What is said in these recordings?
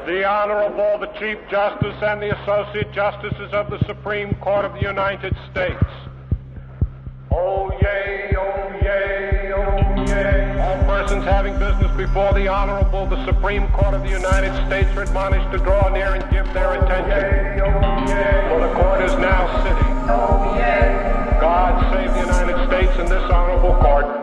The Honorable, the Chief Justice and the Associate Justices of the Supreme Court of the United States. Oyez, oyez, oyez. All persons having business before the Honorable, the Supreme Court of the United States are admonished to draw near and give their attention. For the court is now sitting. God save the United States and this honorable court.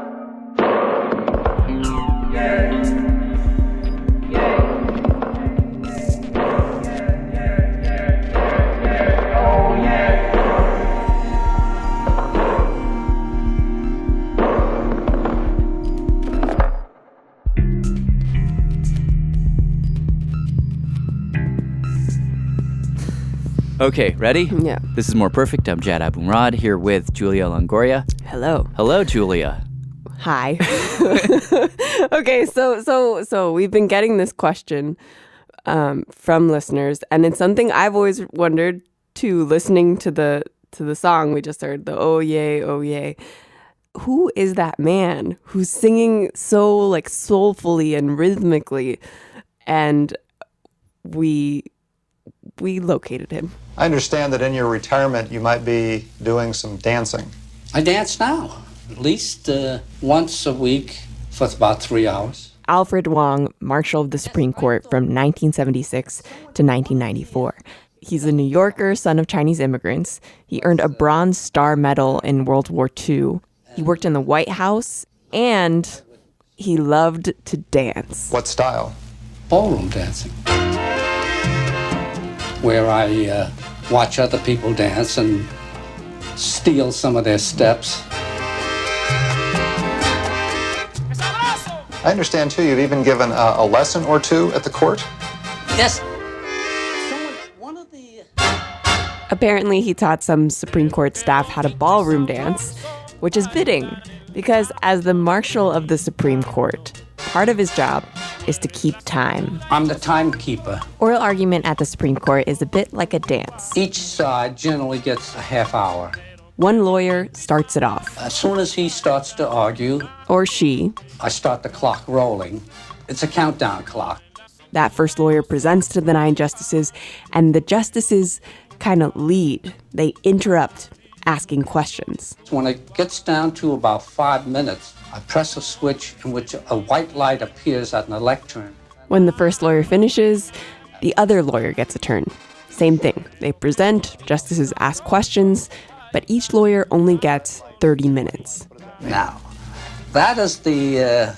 Okay, ready? Yeah. This is More Perfect. I'm Jad Abumrad here with Julia Longoria. Hello. Hello, Julia. Hi. Okay, so we've been getting this question from listeners, and it's something I've always wondered too. Listening to the song we just heard, the "Oh Yay, Oh Yay," who is that man who's singing so like soulfully and rhythmically? And we located him. I understand that in your retirement you might be doing some dancing. I dance now, at least once a week for about 3 hours. Alfred Wong, Marshal of the Supreme Court from 1976 to 1994. He's a New Yorker, son of Chinese immigrants. He earned a Bronze Star Medal in World War II. He worked in the White House, and he loved to dance. What style? Ballroom dancing, where I watch other people dance and steal some of their steps. I understand, too, you've even given a lesson or two at the court? Yes. Apparently, he taught some Supreme Court staff how to ballroom dance, which is fitting, because as the Marshal of the Supreme Court, part of his job is to keep time. I'm the timekeeper. Oral argument at the Supreme Court is a bit like a dance. Each side generally gets a half hour. One lawyer starts it off. As soon as he starts to argue, or she, I start the clock rolling. It's a countdown clock. That first lawyer presents to the 9 justices, and the justices kind of lead. They interrupt, asking questions. When it gets down to about 5 minutes, I press a switch in which a white light appears at an lectern. When the first lawyer finishes, the other lawyer gets a turn. Same thing. They present, justices ask questions, but each lawyer only gets 30 minutes. Now, that is the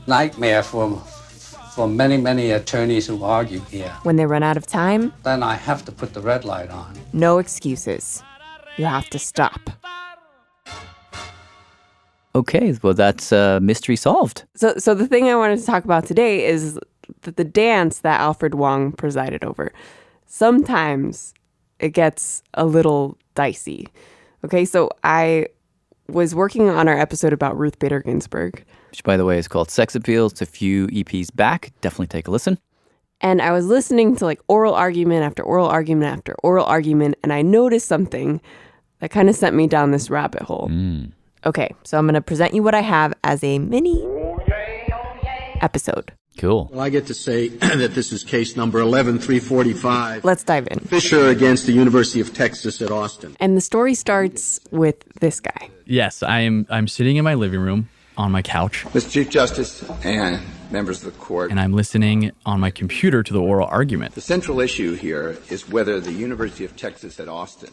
nightmare for many, many attorneys who argue here. When they run out of time, Then I have to put the red light on. no excuses. You have to stop. Okay, well, that's mystery solved. So the thing I wanted to talk about today is that the dance that Alfred Wong presided over. Sometimes it gets a little dicey. Okay, so I was working on our episode about Ruth Bader Ginsburg. Which, by the way, is called Sex Appeal. It's a few EPs back. Definitely take a listen. And I was listening to like oral argument after oral argument after oral argument, and I noticed something that kind of sent me down this rabbit hole. Okay, so I'm going to present you what I have as a mini episode. Cool. Well, I get to say that this is case number 11345. Let's dive in. Fisher against the University of Texas at Austin. And the story starts with this guy. Yes, I'm sitting in my living room on my couch. Mr. Chief Justice and members of the court. And I'm listening on my computer to the oral argument. The central issue here is whether the University of Texas at Austin.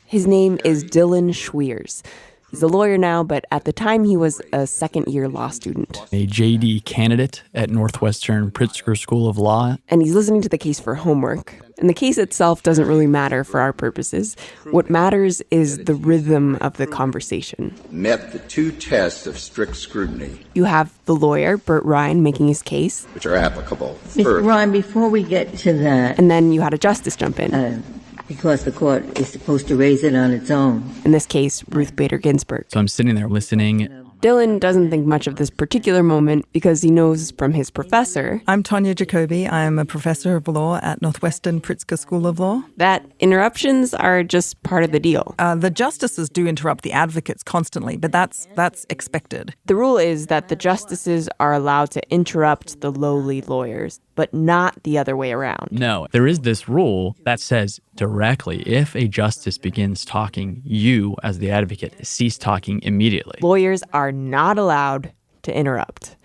His name is Dylan Schwiers. He's a lawyer now, but at the time he was a second-year law student. A JD candidate at Northwestern Pritzker School of Law. And he's listening to the case for homework. And the case itself doesn't really matter for our purposes. What matters is the rhythm of the conversation. Met the 2 tests of strict scrutiny. You have the lawyer, Burt Ryan, making his case. Which are applicable. Mr. Ryan, before we get to that... And then you had a justice jump in. Because the court is supposed to raise it on its own. In this case, Ruth Bader Ginsburg. So I'm sitting there listening Dylan doesn't think much of this particular moment because he knows from his professor. I'm Tonya Jacoby. I am a professor of law at Northwestern Pritzker School of Law. That interruptions are just part of the deal. The justices do interrupt the advocates constantly, but that's expected. The rule is that the justices are allowed to interrupt the lowly lawyers, but not the other way around. No, there is this rule that says directly, if a justice begins talking, you, as the advocate, cease talking immediately. Lawyers are not allowed to interrupt,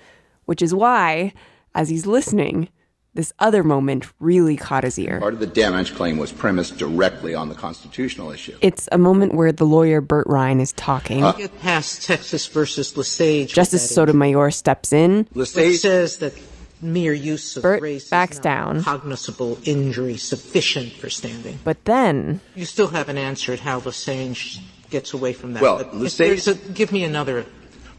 which is why, as he's listening, this other moment really caught his ear. Part of the damage claim was premised directly on the constitutional issue. It's a moment where the lawyer Burt Ryan is talking. Get past Texas versus Lesage. Justice Sotomayor steps in. Lesage says that mere use of Burt race backs is not down. Cognizable injury sufficient for standing. But then You still haven't answered how Lesage gets away from that. Well, But Lesage- give me another.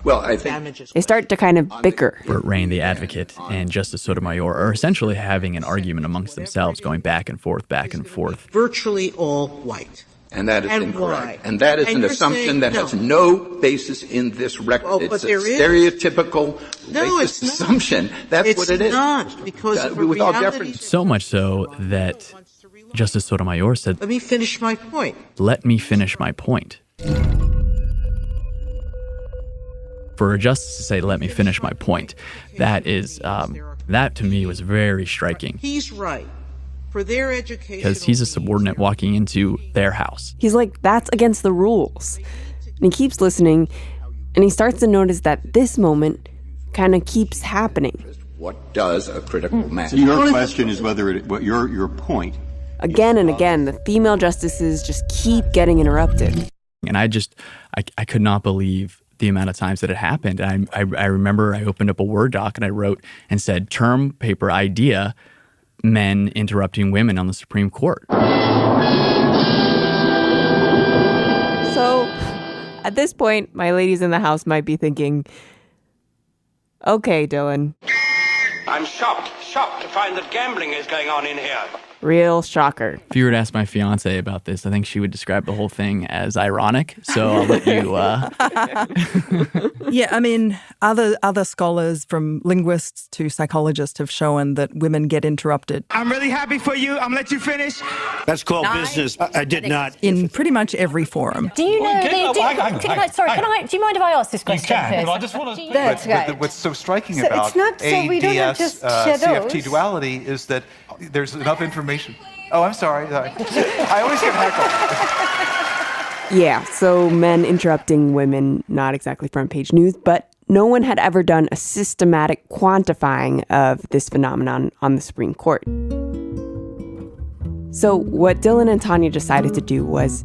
Well, I think Damages. they start to kind of bicker. Burt Ryan, the advocate, and Justice Sotomayor are essentially having an argument amongst themselves, going back and forth, back and forth. Virtually all white. and that is And incorrect. why? And that is And an you're assumption saying that no. has no basis in this record. Oh, but it's a there is. stereotypical No, racist it's not. assumption. That's It's what it is. not, because for with all reality- deference. So much so that Justice Sotomayor said, Let me finish my point. "Let me finish my point." For a justice to say, "Let me finish my point," that is, that to me was very striking. He's right. For their education. Because he's a subordinate walking into their house. He's like, that's against the rules. And he keeps listening, and he starts to notice that this moment kind of keeps happening. What does a critical mass? So your question is whether what your point. Again and again, the female justices just keep getting interrupted. And I could not believe the amount of times that it happened. I remember I opened up a Word doc and I wrote and said, term paper idea, men interrupting women on the Supreme Court. So at this point, my ladies in the house might be thinking, okay, Dylan, I'm shocked to find that gambling is going on in here. real shocker. If you were to ask my fiance about this, I think she would describe the whole thing as ironic. So I'll let you. Yeah, I mean, other scholars, from linguists to psychologists, have shown that women get interrupted. I'm really happy for you. I'm gonna let you finish. That's called business. I did not. In pretty much every forum. Do you know? Sorry, Do you mind if I ask this question? I just want to. That's okay. What's so striking So about it's not so we don't have just shadows. CFT duality is that there's enough information. Oh, I'm sorry. I always get heckled. Yeah, so men interrupting women, not exactly front page news, but no one had ever done a systematic quantifying of this phenomenon on the Supreme Court. So what Dylan and Tanya decided to do was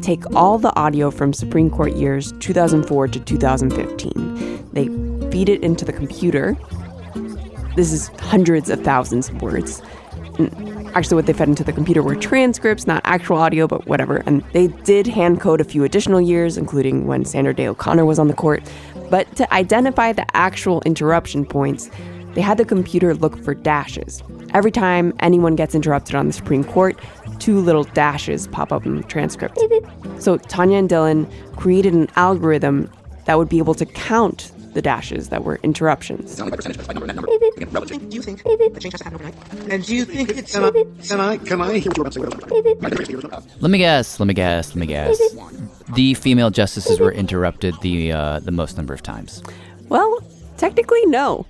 take all the audio from Supreme Court years 2004 to 2015. They feed it into the computer. This is hundreds of thousands of words. Actually, what they fed into the computer were transcripts, not actual audio, but whatever. And they did hand code a few additional years, including when Sandra Day O'Connor was on the court. But to identify the actual interruption points, they had the computer look for dashes. Every time anyone gets interrupted on the Supreme Court, 2 little dashes pop up in the transcript. So Tanya and Dylan created an algorithm that would be able to count the dashes that were interruptions. Do you think the change has to happen overnight? And do you think it's... Can I? Let me guess. The female justices were interrupted the most number of times. Well, technically, no.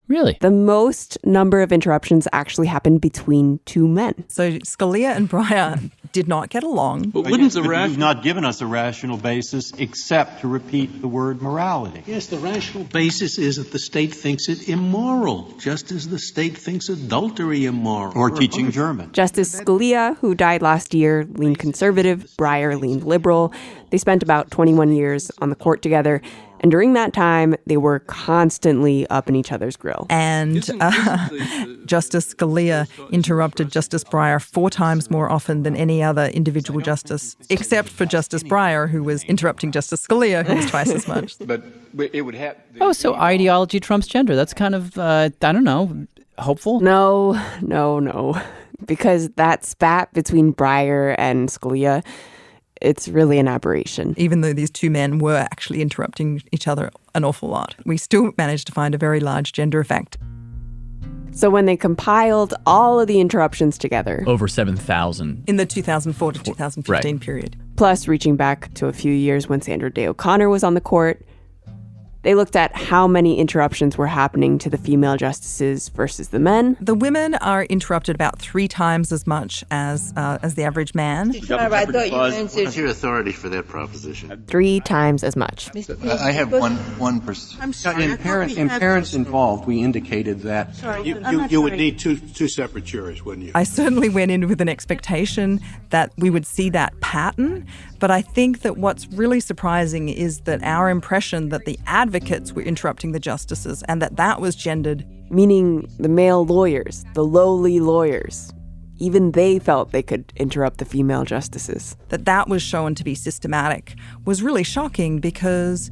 Really? The most number of interruptions actually happened between 2 men. So Scalia and Breyer did not get along. But you've not given us a rational basis except to repeat the word morality. Yes, the rational basis is that the state thinks it immoral, just as the state thinks adultery immoral. Or teaching German. Justice Scalia, who died last year, leaned conservative. Breyer leaned liberal. They spent about 21 years on the court together. And during that time, they were constantly up in each other's grill. And Justice Scalia interrupted Justice Breyer 4 times more often than any other individual justice, except for Justice Breyer, who was interrupting Justice Scalia, who was twice as much. But it would have. Oh, so ideology trumps gender. That's kind of, I don't know, hopeful? No. Because that spat between Breyer and Scalia, it's really an aberration. Even though these two men were actually interrupting each other an awful lot, we still managed to find a very large gender effect. So when they compiled all of the interruptions together, over 7,000 in the 2004 to 2015 right. period, plus reaching back to a few years when Sandra Day O'Connor was on the court, they looked at how many interruptions were happening to the female justices versus the men. The women are interrupted about 3 times as much as the average man. What's your authority for that proposition? 3 times as much. I have one person. I'm sorry. In parents involved, we indicated that You would need two separate juries, wouldn't you? I certainly went in with an expectation that we would see that pattern, but I think that what's really surprising is that our impression that the advocates were interrupting the justices and that was gendered. Meaning the male lawyers, the lowly lawyers. Even they felt they could interrupt the female justices. That was shown to be systematic was really shocking because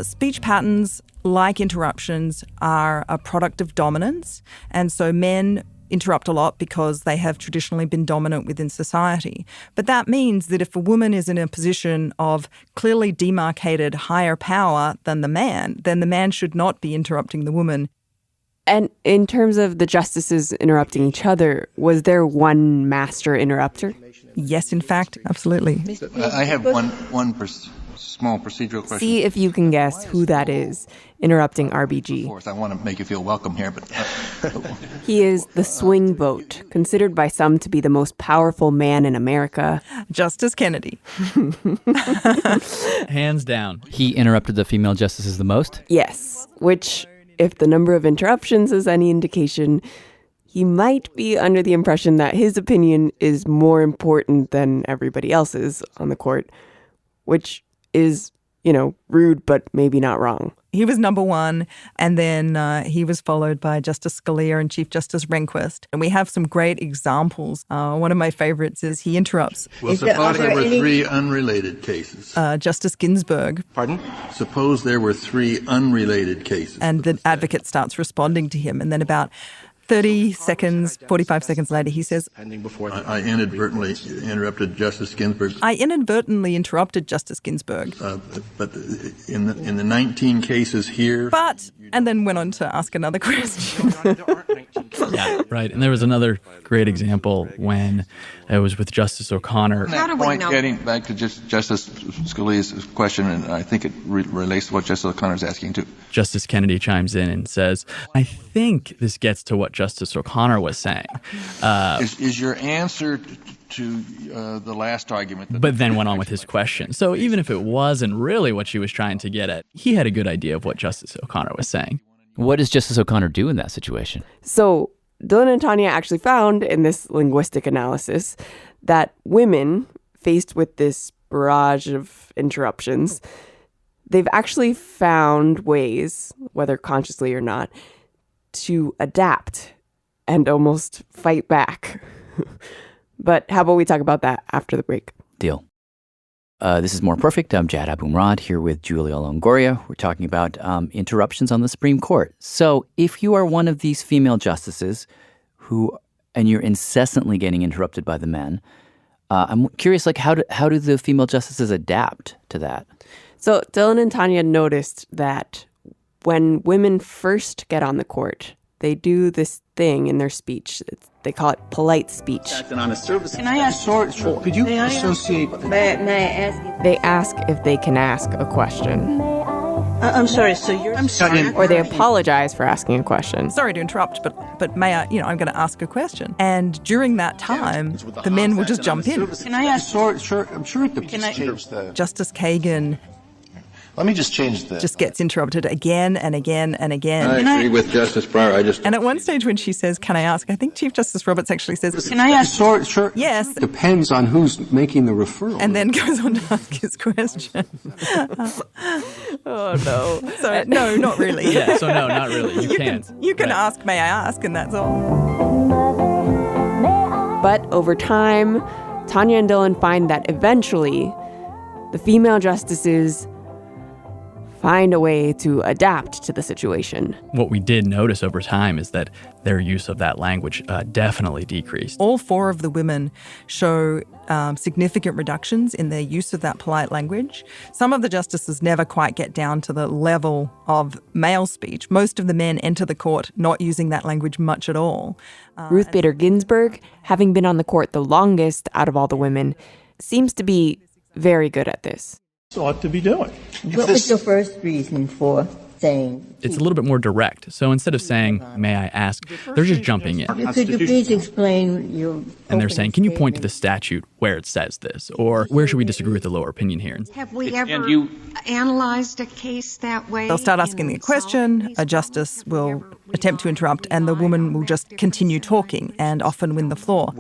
speech patterns like interruptions are a product of dominance, and so men interrupt a lot because they have traditionally been dominant within society. But that means that if a woman is in a position of clearly demarcated higher power than the man, then the man should not be interrupting the woman. And in terms of the justices interrupting each other, was there one master interrupter? Yes, in fact, absolutely. I have one small procedural question. See if you can guess who that is interrupting RBG. Of course, I want to make you feel welcome here, but... He is the swing vote, considered by some to be the most powerful man in America. Justice Kennedy. Hands down. He interrupted the female justices the most? Yes, which, if the number of interruptions is any indication, he might be under the impression that his opinion is more important than everybody else's on the court, which is, rude, but maybe not wrong. He was number 1, and then he was followed by Justice Scalia and Chief Justice Rehnquist. And we have some great examples. One of my favorites is he interrupts. Well, suppose there were 3 unrelated cases. Justice Ginsburg. Pardon? Suppose there were 3 unrelated cases. And the advocate starts responding to him. And then about 30 seconds, 45 seconds later, he says, I inadvertently interrupted Justice Ginsburg. I inadvertently interrupted Justice Ginsburg. But in the 19 cases here... But, and then went on to ask another question. Yeah, right. And there was another great example when it was with Justice O'Connor. How do we know? Getting back to just Justice Scalia's question, and I think it relates to what Justice O'Connor is asking too. Justice Kennedy chimes in and says, I think this gets to what Justice O'Connor was saying. Is your answer to the last argument? But then went on with his question. So even if it wasn't really what she was trying to get at, he had a good idea of what Justice O'Connor was saying. What does Justice O'Connor do in that situation? So Dylan and Tanya actually found in this linguistic analysis that women faced with this barrage of interruptions, they've actually found ways, whether consciously or not, to adapt and almost fight back. But how about we talk about that after the break? Deal. This is More Perfect. I'm Jad Abumrad here with Julia Longoria. We're talking about interruptions on the Supreme Court. So if you are one of these female justices and you're incessantly getting interrupted by the men, I'm curious, how do the female justices adapt to that? So Dylan and Tanya noticed that when women first get on the court, they do this thing in their speech. They call it polite speech. Can I ask, could you associate? May I ask? They ask if they can ask a question. I'm sorry, so I'm sorry. Or they apologize for asking a question. Sorry to interrupt, but may I, I'm going to ask a question. And during that time, the men will just jump in. Can I ask? Sure, I'm sure it depends. Justice Kagan. Let me just change this. Just gets interrupted again and again and again. I agree with Justice Breyer. And at one stage when she says, can I ask? I think Chief Justice Roberts actually says, can I ask? Sure. Yes. Depends on who's making the referral. And then goes on to ask his question. Oh, no. So, no, not really. Yeah, so no, not really. You can't. You can ask, may I ask? And that's all. But over time, Tanya and Dylan find that eventually the female justices find a way to adapt to the situation. What we did notice over time is that their use of that language definitely decreased. All 4 of the women show significant reductions in their use of that polite language. Some of the justices never quite get down to the level of male speech. Most of the men enter the court not using that language much at all. Ruth Bader Ginsburg, having been on the court the longest out of all the women, seems to be very good at this. Ought to be doing. What was your first reason for saying? It's a little bit more direct. So instead of saying, may I ask, they're just jumping in. Could you please explain your... And they're saying, can you point to the statute where it says this? Or where should we disagree with the lower opinion here? Have we ever analyzed a case that way? They'll start asking the question, a justice will attempt to interrupt, and the woman will just continue talking and often win the floor.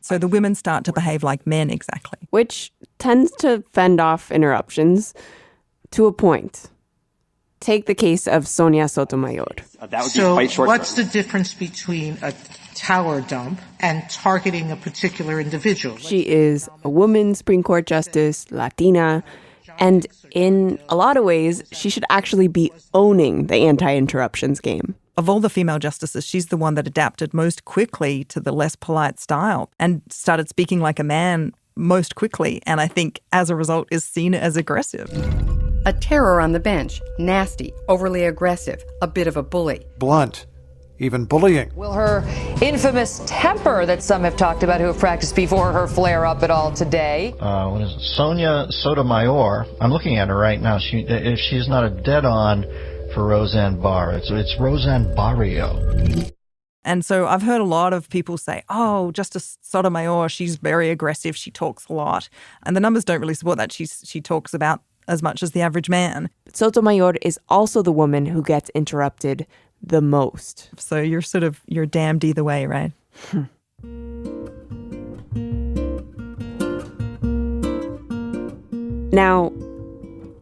So the women start to behave like men exactly. Which tends to fend off interruptions to a point. Take the case of Sonia Sotomayor. So what's the difference between a tower dump and targeting a particular individual? She is a woman Supreme Court justice, Latina, and in a lot of ways, she should actually be owning the anti-interruptions game. Of all the female justices, she's the one that adapted most quickly to the less polite style and started speaking like a man most quickly, and I think as a result is seen as aggressive. A terror on the bench, nasty, overly aggressive, a bit of a bully. Blunt, even bullying. Will her infamous temper that some have talked about who have practiced before her flare up at all today? What is it? Sonia Sotomayor. I'm looking at her right now. If she's not a dead-on for Roseanne Barr, it's Roseanne Barrio. And so I've heard a lot of people say, oh, Justice Sotomayor, she's very aggressive, she talks a lot. And the numbers don't really support that. She talks about as much as the average man. Sotomayor is also the woman who gets interrupted the most. So you're damned either way, right? Now,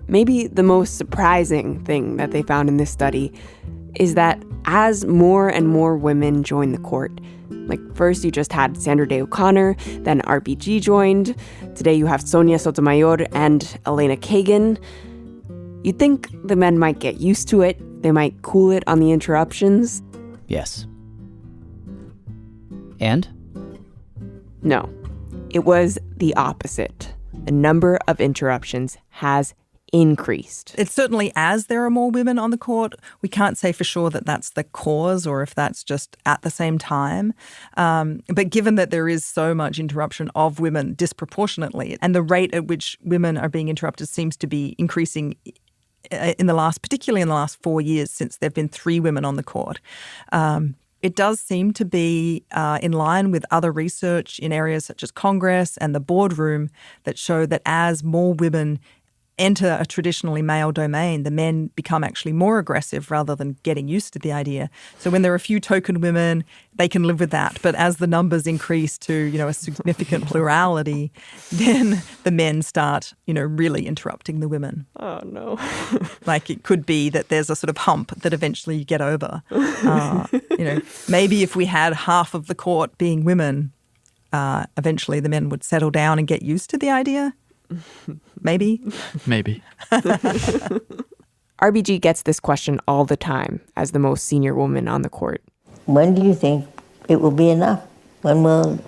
maybe the most surprising thing that they found in this study is that as more and more women join the court, like first you just had Sandra Day O'Connor, then RBG joined, today you have Sonia Sotomayor and Elena Kagan, you'd think the men might get used to it, they might cool it on the interruptions. Yes. And? No, it was the opposite. The number of interruptions has increased. It's certainly as there are more women on the court. We can't say for sure that that's the cause or if that's just at the same time. But given that there is so much interruption of women disproportionately, and the rate at which women are being interrupted seems to be increasing particularly in the last 4 years since there have been 3 women on the court. It does seem to be in line with other research in areas such as Congress and the boardroom that show that as more women enter a traditionally male domain, the men become actually more aggressive rather than getting used to the idea. So when there are a few token women, they can live with that. But as the numbers increase to, a significant plurality, then the men start, really interrupting the women. Oh, no. Like it could be that there's a sort of hump that eventually you get over. Maybe if we had half of the court being women, eventually the men would settle down and get used to the idea. Maybe. RBG gets this question all the time as the most senior woman on the court. When do you think it will be enough? When will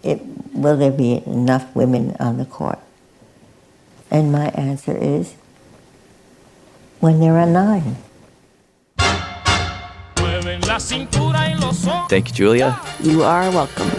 there be enough women on the court? And my answer is, when there are 9. Thank you, Julia. You are welcome.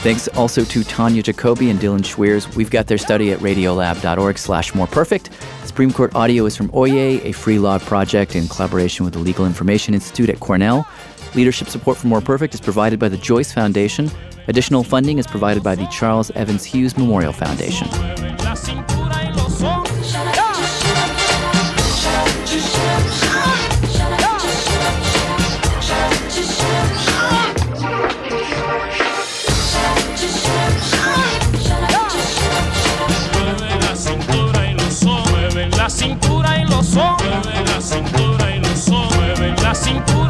Thanks also to Tanya Jacoby and Dylan Schweers. We've got their study at radiolab.org/moreperfect. Supreme Court audio is from Oyez, a free law project in collaboration with the Legal Information Institute at Cornell. Leadership support for More Perfect is provided by the Joyce Foundation. Additional funding is provided by the Charles Evans Hughes Memorial Foundation. La cintura y los hombros, mueve la cintura y los hombros, mueve la cintura.